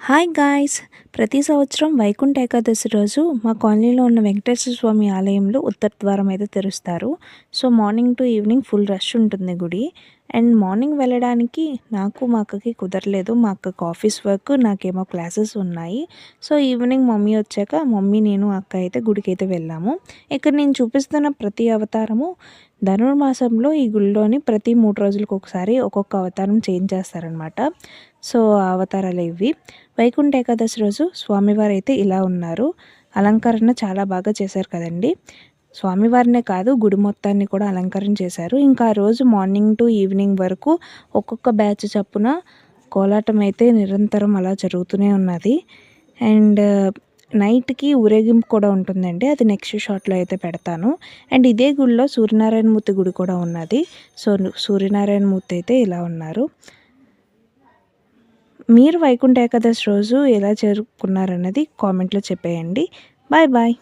Hi guys! ప్రతి సంవత్సరం వైకుంఠ ఏకాదశి రోజు మా కాలనీలో ఉన్న వెంకటేశ్వర స్వామి ఆలయంలో ఉత్తర ద్వారం అయితే తెరుస్తారు. So, morning to evening full rush ఉంటుంది గుడి. అండ్ మార్నింగ్ వెళ్ళడానికి నాకు, మా అక్కకి కుదరలేదు. మా అక్కకి ఆఫీస్ వర్క్, నాకేమో క్లాసెస్ ఉన్నాయి. సో, ఈవినింగ్ మమ్మీ వచ్చాక మమ్మీ, నేను, అక్క అయితే గుడికైతే వెళ్ళాము. ఇక్కడ నేను చూపిస్తున్న ప్రతి అవతారము ధనుర్మాసంలో ఈ గుడిలోని ప్రతి 3 రోజులకు ఒకసారి ఒక్కొక్క అవతారం చేంజ్ చేస్తారనమాట. సో, ఆ అవతారాలే ఇవి. వైకుంఠ ఏకాదశి రోజు స్వామివారైతే ఇలా ఉన్నారు. అలంకరణ చాలా బాగా చేశారు కదండీ! స్వామివారినే కాదు, గుడి మొత్తాన్ని కూడా అలంకరణ చేశారు. ఇంకా ఆ రోజు మార్నింగ్ టు ఈవినింగ్ వరకు ఒక్కొక్క బ్యాచ్ చప్పున కోలాటం అయితే నిరంతరం అలా జరుగుతూనే ఉన్నది. అండ్ నైట్‌కి ఊరేగింపు కూడా ఉంటుందండి. అది నెక్స్ట్ షాట్‌లో అయితే పెడతాను. అండ్ ఇదే గుడిలో సూర్యనారాయణ మూర్తి గుడి కూడా ఉన్నది. సో, సూర్యనారాయణ మూర్తి అయితే ఇలా ఉన్నారు. మీరు వైకుంఠ ఏకాదశి రోజు ఎలా జరుపుకున్నారన్నది కామెంట్‌లో చెప్పేయండి. Bye bye.